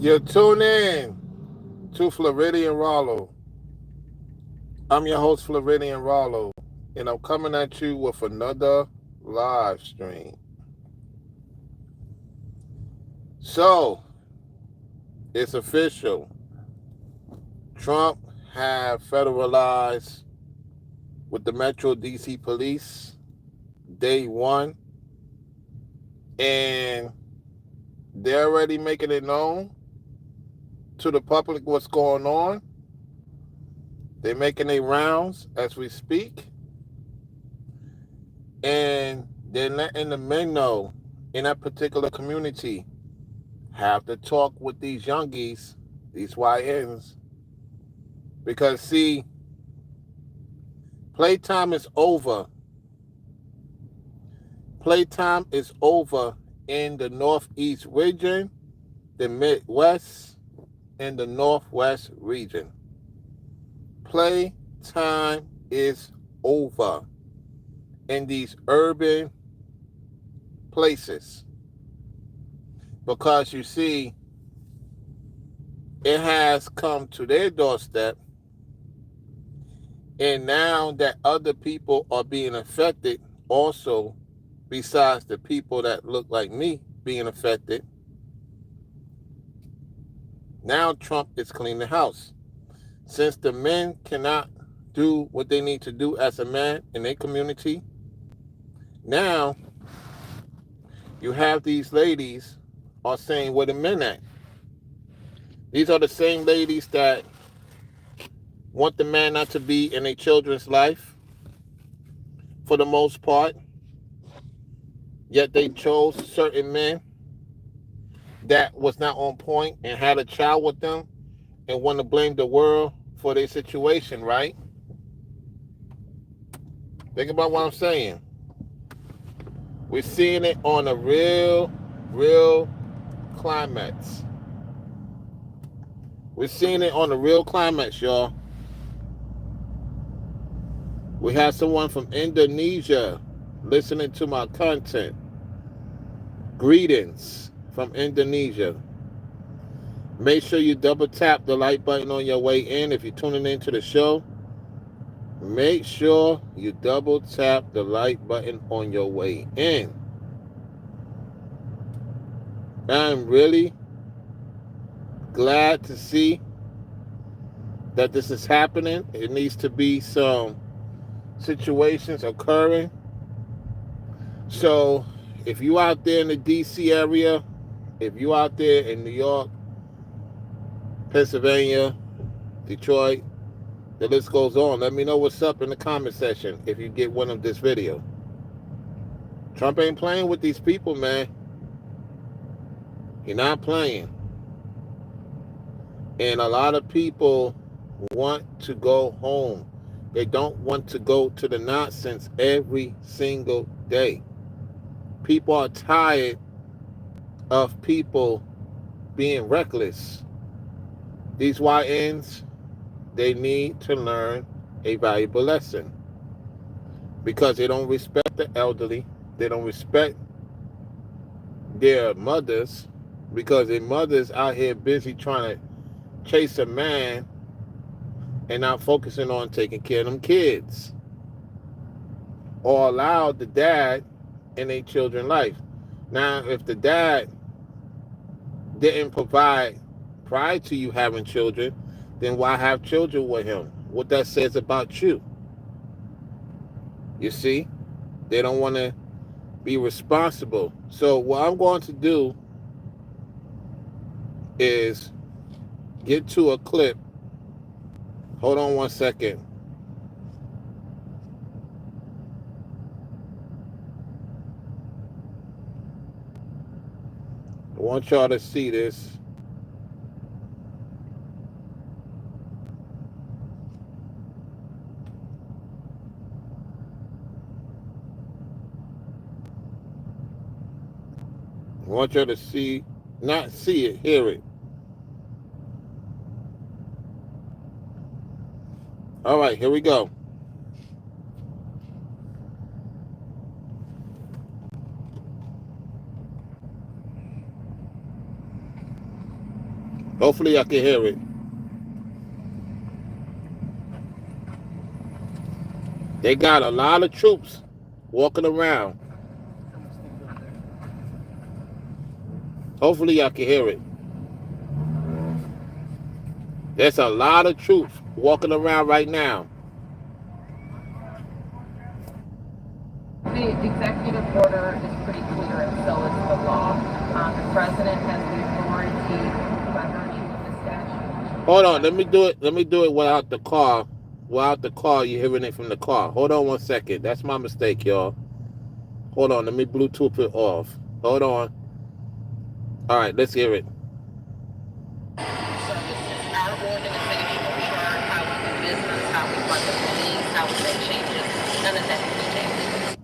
You're tuned in to Floridian Rollo. I'm your host, Floridian Rollo, and I'm coming at you with another live stream. So, it's official. Trump have federalized with the Metro DC Police day one, and they're already making it known to the public what's going on. They're making their rounds as we speak, and they're letting the men know in that particular community have to talk with these youngies, these YNs, because see, playtime is over. Playtime is over in the Northeast region, the Midwest, and the Northwest region. Playtime is over in these urban places because you see, it has come to their doorstep, and now that other people are being affected also, besides the people that look like me being affected, now Trump is cleaning the house. Since the men cannot do what they need to do as a man in their community, now you have these ladies are saying where the men at. These are the same ladies that want the man not to be in their children's life for the most part, yet they chose certain men that was not on point and had a child with them and want to blame the world for their situation, right? Think about what I'm saying. We're seeing it on a real climax. We're seeing it on a real climax, y'all. We have someone from Indonesia listening to my content. Greetings from Indonesia. Make sure you double tap the like button on your way in if you're tuning into the show. Make sure you double tap the like button on your way in. I'm really glad to see that this is happening. It needs to be some situations occurring. So if you out there in the DC area, if you out there in New York, Pennsylvania, Detroit, the list goes on. Let me know what's up in the comment section if you get one of this video. Trump ain't playing with these people, man. He's not playing. And a lot of people want to go home. They don't want to go to the nonsense every single day. People are tired of people being reckless. These YNs, they need to learn a valuable lesson because they don't respect the elderly. They don't respect their mothers because their mothers out here busy trying to chase a man and not focusing on taking care of them kids or allow the dad in their children's life. Now, if the dad didn't provide prior to you having children, then why have children with him? What that says about you. You see, they don't want to be responsible. So what I'm going to do is get to a clip. Hold on one second. I want y'all to see this. I want y'all to see, not see it, hear it. All right, here we go. Hopefully I can hear it. They got a lot of troops walking around. Hopefully y'all can hear it. There's a lot of troops walking around right now. The executive order is pretty clear, and so is the law. The president has the authority by virtue of the statute. Hold on, let me do it without the car. Without the car, you're hearing it from the car. Hold on 1 second. That's my mistake, y'all. Hold on, let me Bluetooth it off. Hold on. All right, let's hear it. Services, our organizational chart, how we do business, how we run the police, how we make changes, none of that has changed.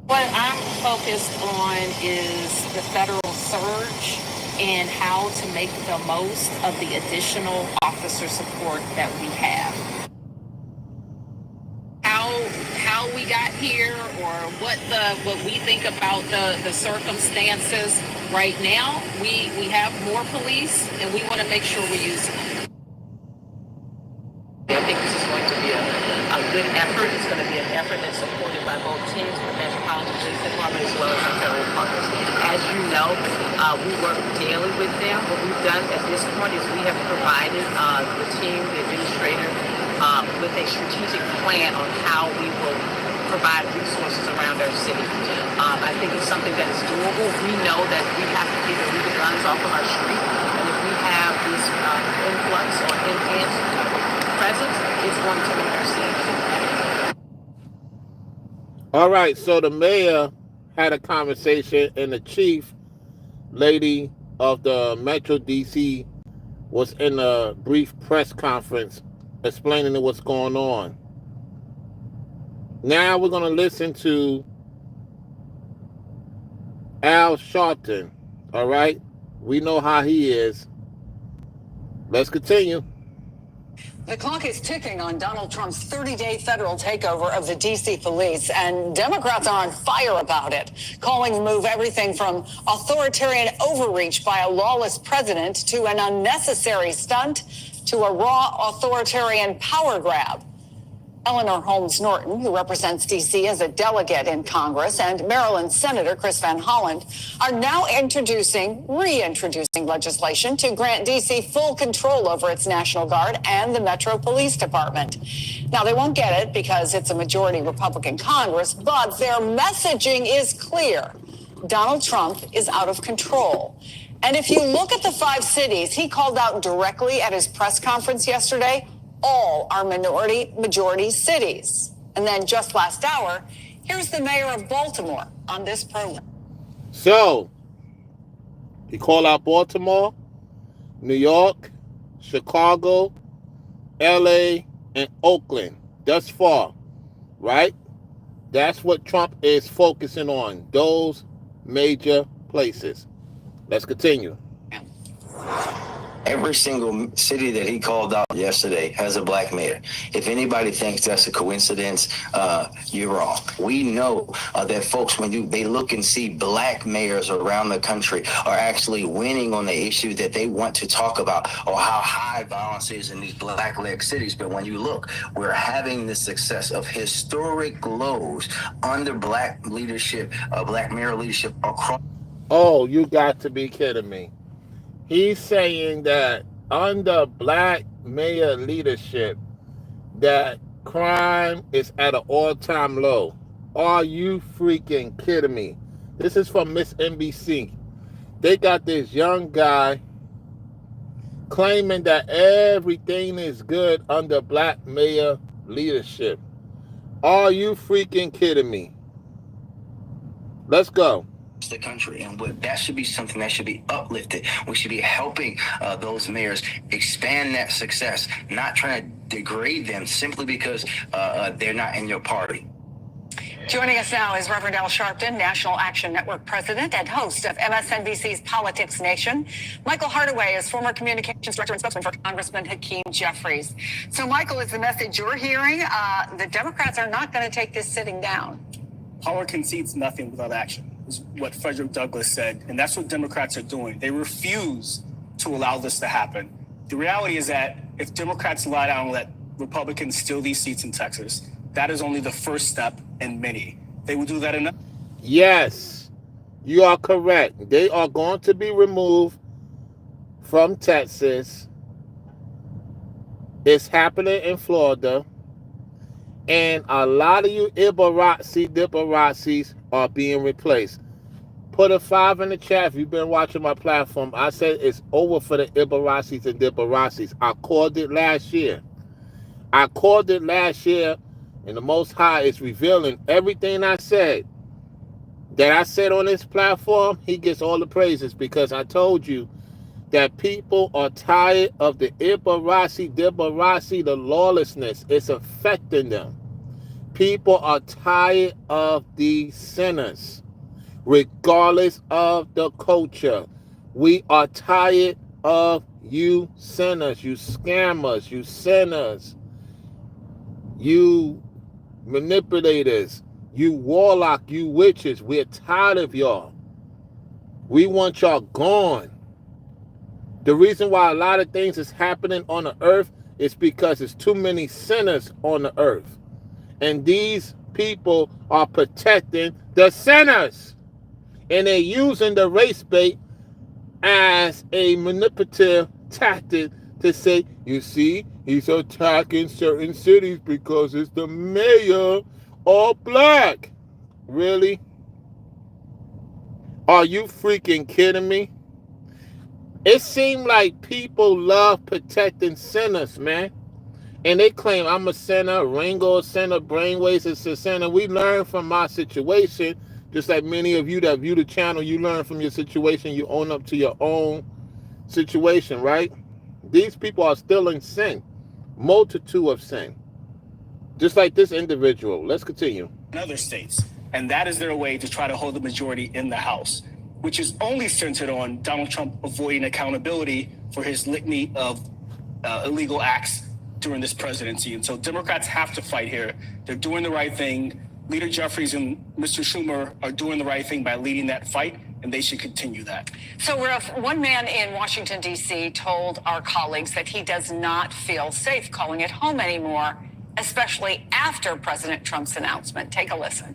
What I'm focused on is the federal surge and how to make the most of the additional officer support that we have. How we got here, or what we think about the circumstances right now. We have more police, and we want to make sure we use them. I think this is going to be a good effort. It's going to be an effort that's supported by both teams, the Metropolitan Police Department as well as our federal partners. As you know, we work daily with them. What we've done at this point is we have provided the team, the administrator, with a strategic plan on how we will provide resources around our city. I think it's something that is doable. We know that we have to get illegal guns off of our street, and if we have this influx or enhanced presence, it's going to make our city better. All right, so the mayor had a conversation, and the chief lady of the Metro DC was in a brief press conference explaining what's going on. Now we're going to listen to Al Sharpton, all right? We know how he is. Let's continue. The clock is ticking on Donald Trump's 30-day federal takeover of the D.C. police, and Democrats are on fire about it, calling the move everything from authoritarian overreach by a lawless president to an unnecessary stunt to a raw authoritarian power grab. Eleanor Holmes Norton, who represents D.C. as a delegate in Congress, and Maryland Senator Chris Van Hollen are now reintroducing legislation to grant D.C. full control over its National Guard and the Metro Police Department. Now, they won't get it because it's a majority Republican Congress, but their messaging is clear. Donald Trump is out of control. And if you look at the 5 cities he called out directly at his press conference yesterday, all are majority cities. And then just last hour, here's the mayor of Baltimore on this program. So, he called out Baltimore, New York, Chicago, LA, and Oakland thus far, right? That's what Trump is focusing on, those major places. Let's continue. Every single city that he called out yesterday has a black mayor. If anybody thinks that's a coincidence, you're wrong. We know that folks, when they look and see black mayors around the country are actually winning on the issue that they want to talk about, or how high violence is in these black-led cities. But when you look, we're having the success of historic lows under black leadership, black mayor leadership across. Oh, you got to be kidding me. He's saying that under black mayor leadership, that crime is at an all-time low. Are you freaking kidding me? This is from Miss NBC. They got this young guy claiming that everything is good under black mayor leadership. Are you freaking kidding me? Let's go. The country, and that should be something that should be uplifted. We should be helping those mayors expand that success, not trying to degrade them simply because they're not in your party. Joining us now is Reverend Al Sharpton, National Action Network president and host of MSNBC's Politics Nation. Michael Hardaway is former communications director and spokesman for Congressman Hakeem Jeffries. So, Michael, is the message you're hearing? The Democrats are not going to take this sitting down. Power concedes nothing without action, is what Frederick Douglass said. And that's what Democrats are doing. They refuse to allow this to happen. The reality is that if Democrats lie down and let Republicans steal these seats in Texas, that is only the first step in many. They will do that enough. Yes, you are correct. They are going to be removed from Texas. It's happening in Florida. And a lot of you Ibarazis are being replaced. Put a 5 in the chat if you've been watching my platform. I said it's over for the Ibarazis and Dibarasis. I called it last year. And the Most High is revealing everything I said. That I said on this platform, he gets all the praises because I told you that people are tired of the Ibarasi, Dibarasi, the lawlessness. It's affecting them. People are tired of these sinners, regardless of the culture. We are tired of you sinners, you scammers, you sinners, you manipulators, you warlock, you witches. We're tired of y'all. We want y'all gone. The reason why a lot of things is happening on the earth is because there's too many sinners on the earth. And these people are protecting the sinners. And they're using the race bait as a manipulative tactic to say, you see, he's attacking certain cities because it's the mayor all black. Really? Are you freaking kidding me? It seemed like people love protecting sinners, man. And they claim I'm a sinner, Ringo a sinner, Brainwaves is a sinner. We learn from my situation, just like many of you that view the channel, you learn from your situation, you own up to your own situation, right? These people are still in sin, multitude of sin. Just like this individual. Let's continue. In other states. And that is their way to try to hold the majority in the House, which is only centered on Donald Trump avoiding accountability for his litany of illegal acts during this presidency. And so Democrats have to fight here. They're doing the right thing. Leader Jeffries and Mr. Schumer are doing the right thing by leading that fight, and they should continue that. So, Ralph, one man in Washington, D.C. told our colleagues that he does not feel safe calling it home anymore, especially after President Trump's announcement. Take a listen.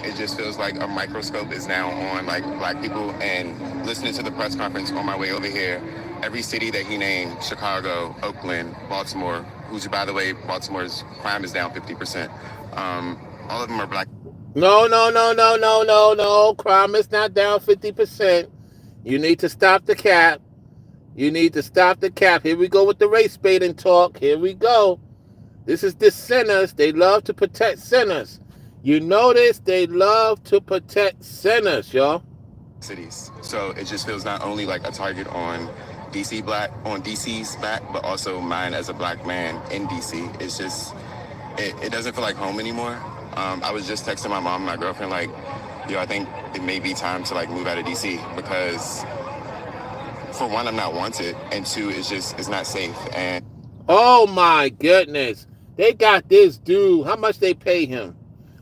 It just feels like a microscope is now on like black people, and listening to the press conference on my way over here, every city that he named, Chicago, Oakland, Baltimore, who's, by the way, Baltimore's crime is down 50%. All of them are black. No. Crime is not down 50%. You need to stop the cap. Here we go with the race baiting talk. Here we go. This is the sinners. They love to protect sinners. You notice they love to protect sinners, y'all. Cities. So it just feels not only like a target on DC's back, but also mine as a black man in DC. It's just, it doesn't feel like home anymore. I was just texting my mom and my girlfriend like, yo, I think it may be time to like move out of DC because for one, I'm not wanted, and two, it's not safe. And oh my goodness, they got this dude. How much they pay him?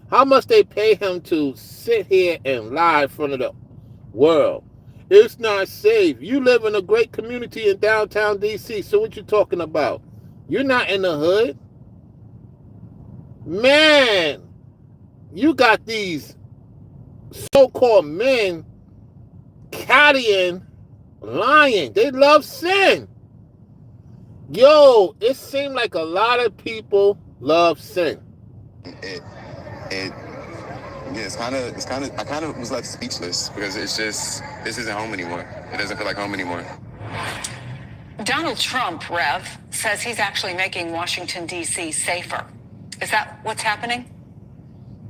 How much they pay him to sit here and lie in front of the world? It's not safe. You live in a great community in downtown DC. So what you talking about? You're not in the hood. Man, you got these so-called men caddying, lying. They love sin. Yo, it seemed like a lot of people love sin. It's kind of, I kind of was left speechless because it's just, this isn't home anymore. It doesn't feel like home anymore. Donald Trump, Rev, says he's actually making Washington, D.C. safer. Is that what's happening?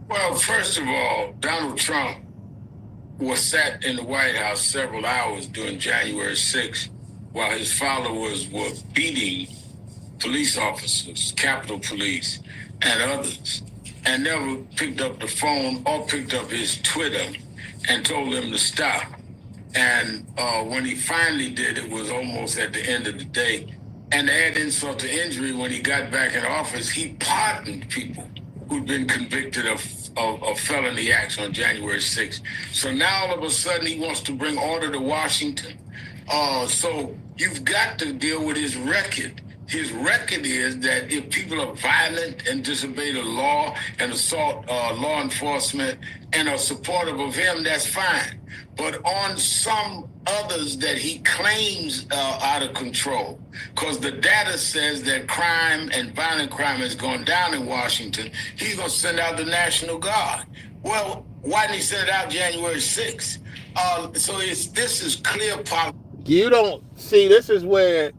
Well, first of all, Donald Trump was sat in the White House several hours during January 6th while his followers were beating police officers, Capitol Police, and others, and never picked up the phone or picked up his Twitter and told them to stop. And when he finally did, it was almost at the end of the day. And to add insult to injury, when he got back in office, he pardoned people who'd been convicted of felony acts on January 6th. So now all of a sudden he wants to bring order to Washington. So you've got to deal with his record. His record is that if people are violent and disobey the law and assault law enforcement and are supportive of him, that's fine. But on some others that he claims out of control, because the data says that crime and violent crime has gone down in Washington, he's going to send out the National Guard. Well, why didn't he send it out January 6th? This is clear policy. You don't see, this is where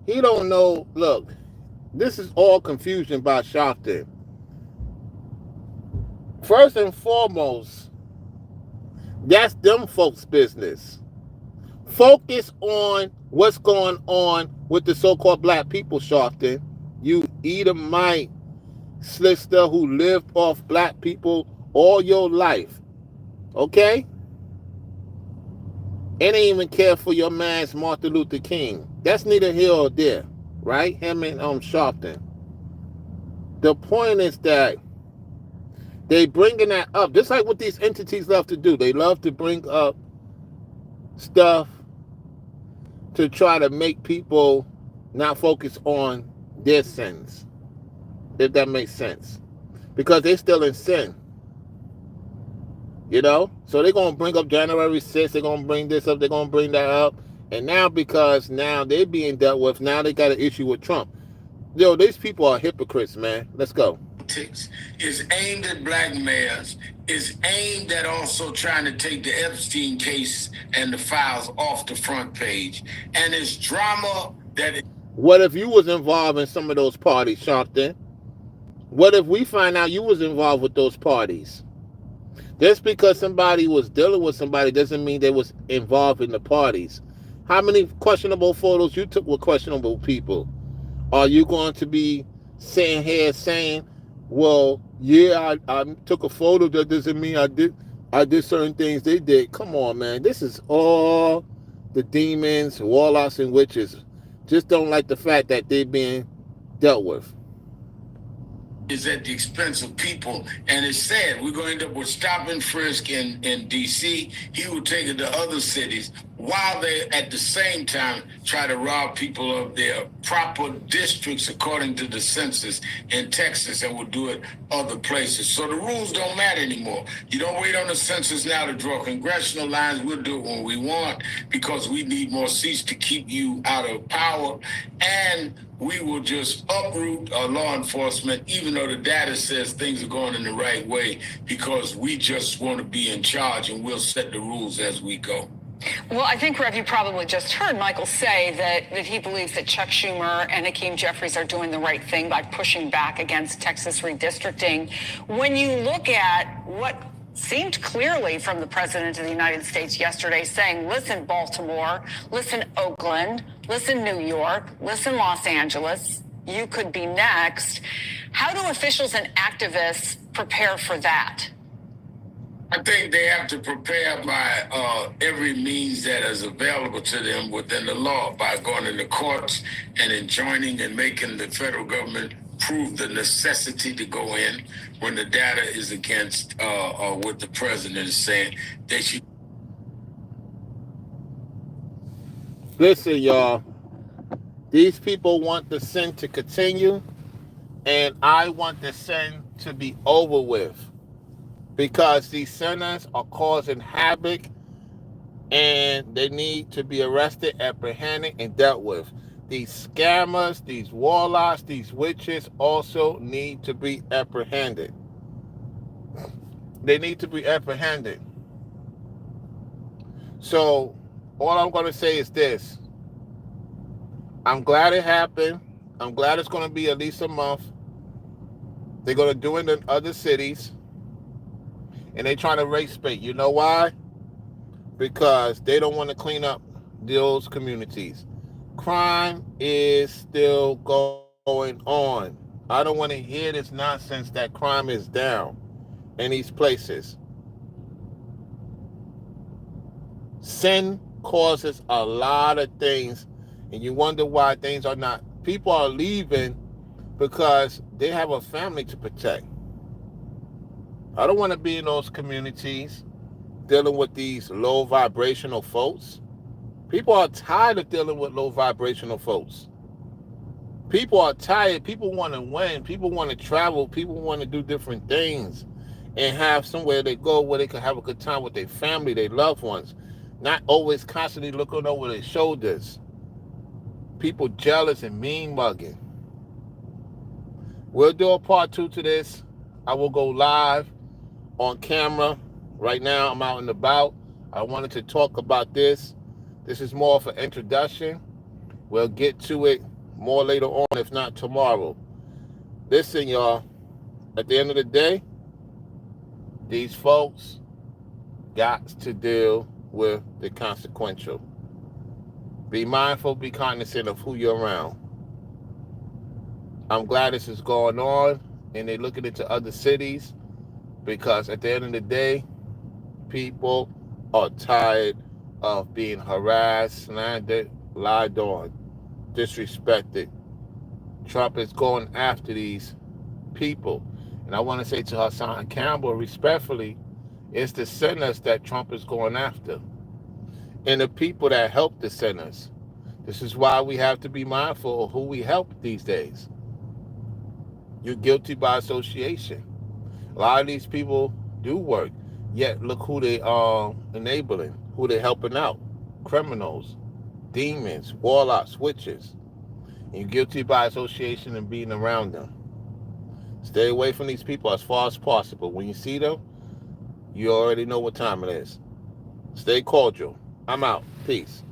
he don't know. Look, this is all confusion by Sharpton. First and foremost, that's them folks' business. Focus on what's going on with the so-called black people, Sharpton. You Edomite slister who lived off black people all your life. Okay? And ain't even care for your man's Martin Luther King. That's neither here or there, right? Him and Sharpton. The point is that they bringing that up, just like what these entities love to do. They love to bring up stuff to try to make people not focus on their sins, if that makes sense, because they're still in sin. You know, so they're going to bring up January 6th. They're going to bring this up. They're going to bring that up. And now, because now they're being dealt with, now they got an issue with Trump. Yo, these people are hypocrites, man. Let's go. Is aimed at black mayors, is aimed at also trying to take the Epstein case and the files off the front page. And it's drama that... What if you was involved in some of those parties, Sharpton? What if we find out you was involved with those parties? Just because somebody was dealing with somebody doesn't mean they was involved in the parties. How many questionable photos you took with questionable people? Are you going to be sitting here saying, well, yeah, I took a photo, that doesn't mean I did certain things they did? Come on, man. This is all the demons, warlocks, and witches. Just don't like the fact that they're being dealt with. Is at the expense of people, and it's sad. We're going to end up with stop and frisk in D.C. He will take it to other cities while they, at the same time, try to rob people of their proper districts according to the census in Texas, and will do it other places. So the rules don't matter anymore. You don't wait on the census now to draw congressional lines. We'll do it when we want, because we need more seats to keep you out of power, and we will just uproot law enforcement, even though the data says things are going in the right way, because we just want to be in charge, and we'll set the rules as we go. Well, I think, Rev, you probably just heard Michael say that he believes that Chuck Schumer and Hakeem Jeffries are doing the right thing by pushing back against Texas redistricting. When you look at what seemed clearly from the President of the United States yesterday saying, listen, Baltimore, listen, Oakland, listen, New York, listen, Los Angeles, you could be next. How do officials and activists prepare for that? I think they have to prepare by every means that is available to them within the law, by going to the courts and enjoining and making the federal government prove the necessity to go in when the data is against what the president is saying. They should. Listen, y'all, these people want the sin to continue, and I want the sin to be over with, because these sinners are causing havoc, and they need to be arrested, apprehended, and dealt with. These scammers, these warlocks, these witches also need to be apprehended. They need to be apprehended. So all I'm going to say is this. I'm glad it happened. I'm glad it's going to be at least a month. They're going to do it in other cities. And they're trying to race bait. You know why? Because they don't want to clean up those communities. Crime is still going on. I don't want to hear this nonsense that crime is down in these places. Sin causes a lot of things, and you wonder why things are not. People are leaving because they have a family to protect. I don't want to be in those communities dealing with these low vibrational folks. People are tired of dealing with low vibrational folks. People are tired. People want to win. People want to travel. People want to do different things and have somewhere they go where they can have a good time with their family, their loved ones, not always constantly looking over their shoulders. People jealous and mean mugging. We'll do a part 2 to this. I will go live on camera. Right now, I'm out and about. I wanted to talk about this. This is more of an introduction. We'll get to it more later on, if not tomorrow. Listen, y'all, at the end of the day, these folks got to deal with the consequential. Be mindful, be cognizant of who you're around. I'm glad this is going on and they're looking into other cities, because at the end of the day, people are tired of being harassed, slandered, lied on, disrespected. Trump is going after these people. And I want to say to Hassan Campbell, respectfully, it's the sinners that Trump is going after, and the people that help the sinners. This is why we have to be mindful of who we help these days. You're guilty by association. A lot of these people do work, yet look who they are enabling, who they're helping out. Criminals, demons, warlocks, witches. And you're guilty by association and being around them. Stay away from these people as far as possible. When you see them, you already know what time it is. Stay cordial. I'm out. Peace.